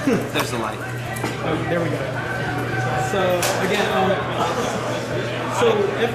There's the light. Oh, there we go. So again, so if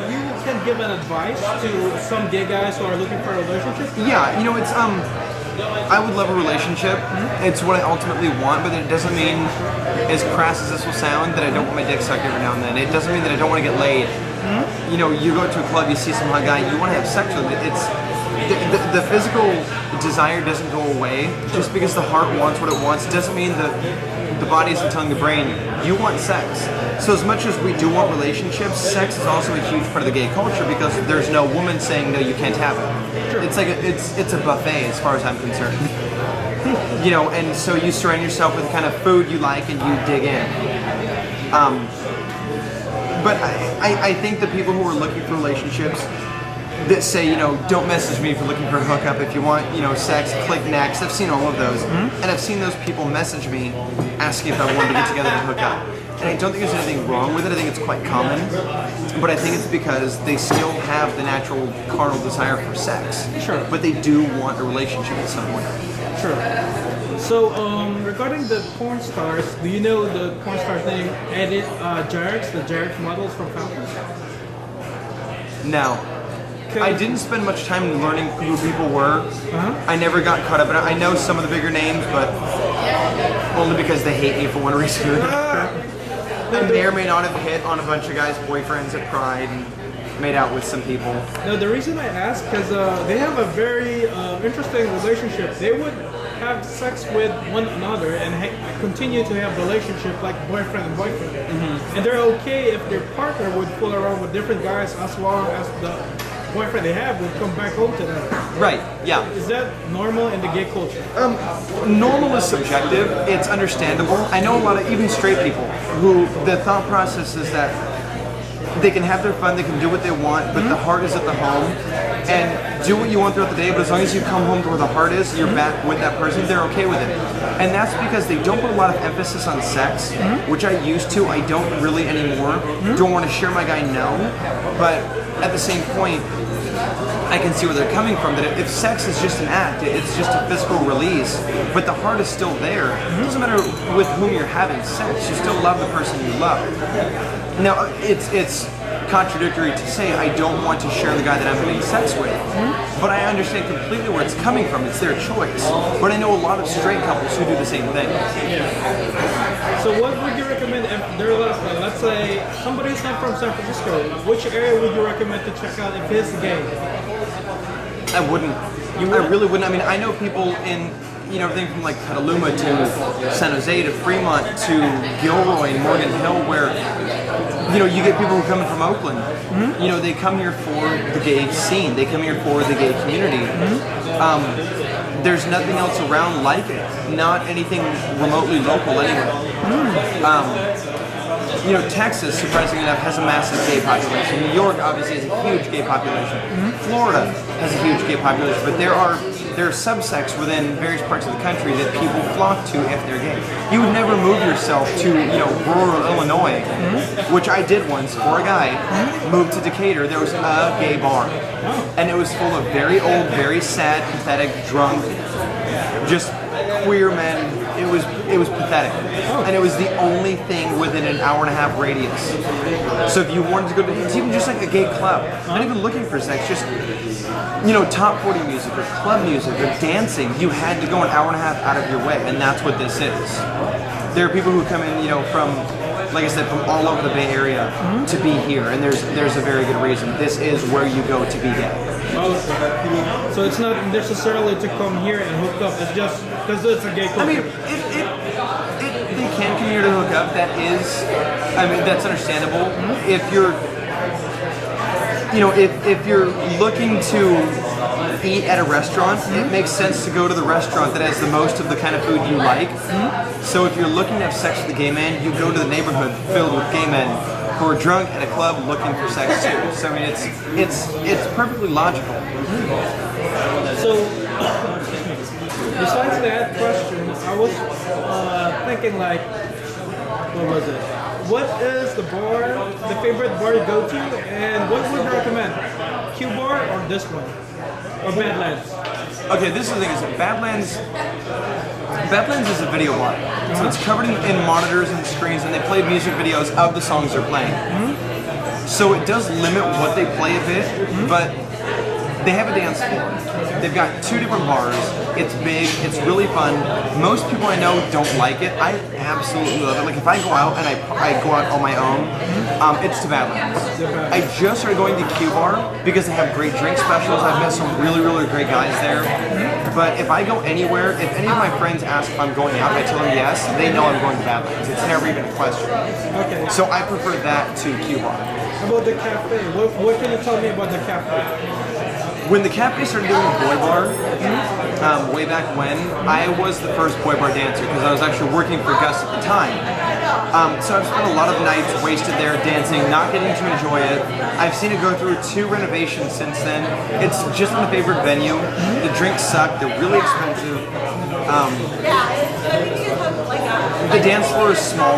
you can give an advice to some gay guys who are looking for a relationship. Yeah, you know, it's I would love a relationship. It's what I ultimately want, but it doesn't mean, as crass as this will sound, that I don't want my dick sucked every now and then. It doesn't mean that I don't want to get laid. You know, you go to a club, you see some hot guy, you want to have sex with him. It's the physical desire doesn't go away just because the heart wants what it wants. It doesn't mean that the body isn't telling the brain you want sex. So as much as we do want relationships, sex is also a huge part of the gay culture because there's no woman saying no, you can't have it. It's like it's a buffet as far as I'm concerned. You know, and so you surround yourself with the kind of food you like and you dig in. But I think the people who are looking for relationships that say, you know, don't message me if you're looking for a hookup. If you want, you know, sex, click next. I've seen all of those. And I've seen those people message me asking if I wanted to get together to hook up. And I don't think there's anything wrong with it. I think it's quite common. But I think it's because they still have the natural carnal desire for sex. Sure. But they do want a relationship at some point. Sure. So, regarding the porn stars, do you know the porn star's name? Edit Jarrett's, the Jarrett models from Falcon? Now, I didn't spend much time learning who people were. I never got caught up in it. I know some of the bigger names, but only because they hate me for one reason or another. I may or may not have hit on a bunch of guys' boyfriends at Pride and made out with some people. No, the reason I ask because they have a very interesting relationship. They would have sex with one another and continue to have relationship like boyfriend and boyfriend. And they're okay if their partner would fool around with different guys as long as the boyfriend they have would come back home to them. Right, yeah. Is that normal in the gay culture? Normal is subjective. It's understandable. I know a lot of even straight people who the thought process is that they can have their fun, they can do what they want, but the heart is at the home. And do what you want throughout the day, but as long as you come home to where the heart is, you're back with that person, they're okay with it. And that's because they don't put a lot of emphasis on sex, which I used to. I don't really anymore. Don't want to share my guy, no. But at the same point, I can see where they're coming from, that if sex is just an act, it's just a physical release, but the heart is still there. It doesn't matter with whom you're having sex, you still love the person you love. Now, it's contradictory to say I don't want to share the guy that I'm having sex with, but I understand completely where it's coming from. It's their choice. But I know a lot of straight couples who do the same thing. So what would you recommend if they're, let's say, somebody's not from San Francisco, which area would you recommend to check out if he's gay? I wouldn't. I really wouldn't. I mean, I know people in, you know, everything from like Petaluma to San Jose to Fremont to Gilroy and Morgan Hill, where, you know, you get people who are coming from Oakland. You know, they come here for the gay scene. They come here for the gay community. There's nothing else around like it. Not anything remotely local anyway. You know, Texas, surprisingly enough, has a massive gay population. New York obviously has a huge gay population. Florida has a huge gay population, but there are subsects within various parts of the country that people flock to if they're gay. You would never move yourself to, you know, rural Illinois, which I did once for a guy. Moved to Decatur, there was a gay bar, and it was full of very old, very sad, pathetic, drunk, just queer men. It was pathetic, and it was the only thing within an hour and a half radius. So if you wanted to go to, it's even just like a gay club, not even looking for sex, just, you know, top 40 music or club music or dancing, you had to go an hour and a half out of your way, and that's what this is. There are people who come in, you know, from, like I said, from all over the Bay Area to be here, and there's a very good reason. This is where you go to be gay. Okay. So it's not necessarily to come here and hook up, it's just because it's a gay culture. I mean, they can come here to hook up, that is, I mean, that's understandable. If you're, you know, if you're looking to eat at a restaurant, it makes sense to go to the restaurant that has the most of the kind of food you like. So if you're looking to have sex with a gay man, you go to the neighborhood filled with gay men who are drunk at a club looking for sex too. So I mean, it's perfectly logical. So besides that question, I was thinking like, what was it? What is the favorite bar you go to, and what would you recommend? Q Bar or this one? Or Badlands? Okay, this is the thing, is that Badlands, Badlands is a video bar. So it's covered in monitors and screens, and they play music videos of the songs they're playing. So it does limit what they play a bit, but they have a dance floor. They've got 2 different bars. It's big. It's really fun. Most people I know don't like it. I absolutely love it. Like if I go out and I go out on my own, it's to Badlands. I just started going to Q Bar because they have great drink specials. I've met some really, really great guys there. But if I go anywhere, if any of my friends ask if I'm going out, I tell them yes. They know I'm going to Badlands. It's never even a question. Okay. So I prefer that to Q Bar. How about the cafe? What can you tell me about the cafe? When the cafe started doing a boy bar, way back when, I was the first boy bar dancer because I was actually working for Gus at the time. So I've spent a lot of nights wasted there dancing, not getting to enjoy it. I've seen it go through 2 renovations since then. It's just my favorite venue. The drinks suck, they're really expensive. The dance floor is small.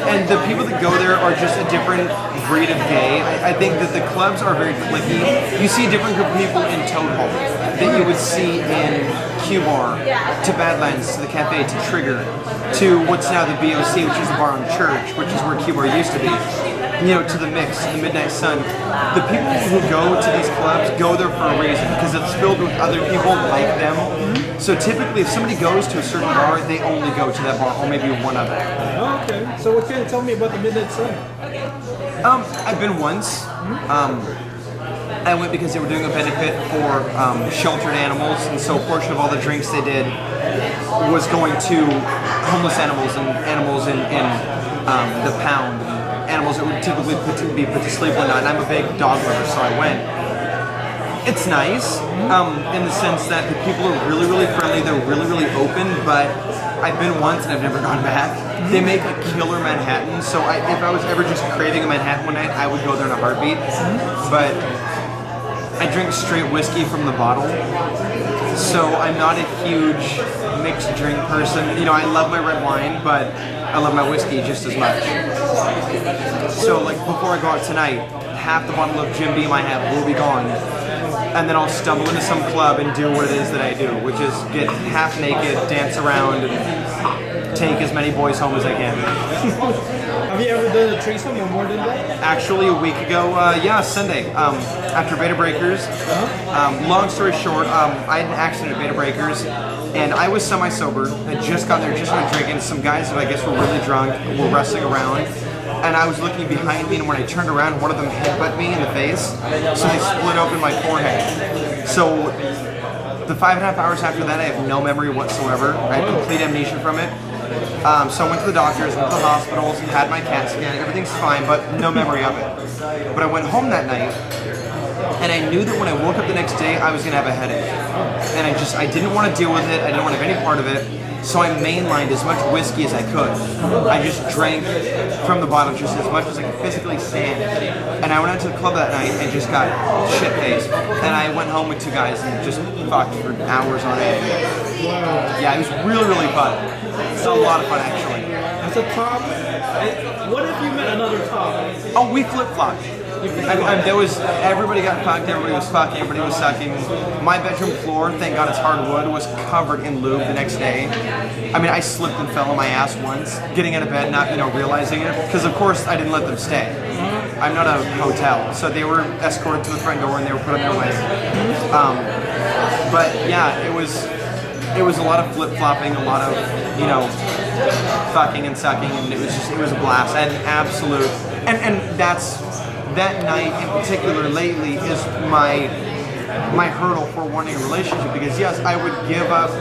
And the people that go there are just a different breed of gay. I think that the clubs are very cliquey. You see a different group of people in Toad Hall that you would see in Q Bar, to Badlands, to the cafe, to Trigger, to what's now the BOC, which is the bar on Church, which is where Q Bar used to be. You know, to the Mix, to the Midnight Sun. The people who go to these clubs go there for a reason because it's filled with other people like them. So typically, if somebody goes to a certain bar, they only go to that bar, or maybe one other. Oh, okay. So what can you tell me about the Midnight Sun? I've been once. I went because they were doing a benefit for sheltered animals, and so a portion of all the drinks they did was going to homeless animals and animals in the pound, and animals that would typically be put to sleep one night. And I'm a big dog lover, so I went. It's nice in the sense that the people are really, really friendly. They're really, really open, but I've been once and I've never gone back. They make a killer Manhattan, so if I was ever just craving a Manhattan one night, I would go there in a heartbeat. But I drink straight whiskey from the bottle, so I'm not a huge mixed drink person. You know, I love my red wine, but I love my whiskey just as much. So like before I go out tonight, half the bottle of Jim Beam I have will be gone. And then I'll stumble into some club and do what it is that I do, which is get half naked, dance around, and take as many boys home as I can. Have you ever done a threesome or more than that? Actually, a week ago, yeah, Sunday, after Beta Breakers. Long story short, I had an accident at Beta Breakers, and I was semi-sober. I just got there, just started drinking. Some guys that I guess were really drunk were wrestling around. And I was looking behind me, and when I turned around, one of them headbutted me in the face, so they split open my forehead. So the 5.5 hours after that, I have no memory whatsoever. I had complete amnesia from it. So I went to the doctors, went to the hospitals, had my CAT scan, everything's fine, but no memory of it. But I went home that night, and I knew that when I woke up the next day, I was going to have a headache. And I didn't want to deal with it, I didn't want to have any part of it. So I mainlined as much whiskey as I could. I just drank from the bottle just as much as I could physically stand. And I went out to the club that night and just got shit-faced. And I went home with 2 guys and just fucked for hours on end. Yeah, it was really, really fun. It's a lot of fun, actually. As a top, what if you met another top? Oh, we flip-flopped. There was, everybody got fucked, everybody was fucking, everybody was sucking. My bedroom floor, thank God it's hardwood, was covered in lube the next day. I mean, I slipped and fell on my ass once, getting out of bed, not realizing it, because of course I didn't let them stay. I'm not a hotel, so they were escorted to the front door and they were put on their way. But yeah, it was a lot of flip-flopping, a lot of, fucking and sucking, and it was a blast, and absolute, and that night in particular lately is my hurdle for wanting a relationship, because yes, I would give up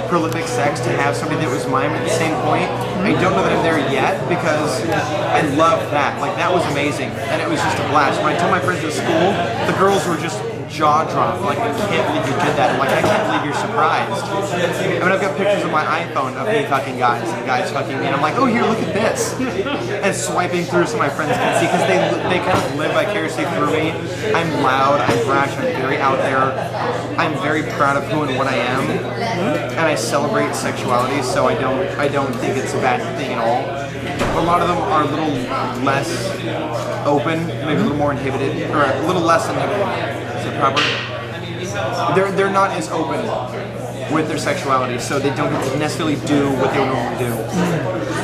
prolific sex to have somebody that was mine at the same point. I don't know that I'm there yet because I love that. Like, that was amazing, and it was just a blast. When I told my friends at school, the girls were just jaw dropped, like, I can't believe you did that. I'm like, I can't believe you're surprised. I mean, I've got pictures on my iPhone of me fucking guys and guys fucking me, and I'm like, oh, here, look at this. And swiping through so my friends can see, because they kind of live vicariously through me. I'm loud, I'm brash, I'm very out there. I'm very proud of who and what I am, and I celebrate sexuality, so I don't think it's a bad thing at all. A lot of them are a little less open, maybe a little more inhibited, or a little less inhibited. Is it proper? They're not as open with their sexuality, so they don't get to necessarily do what they would normally do.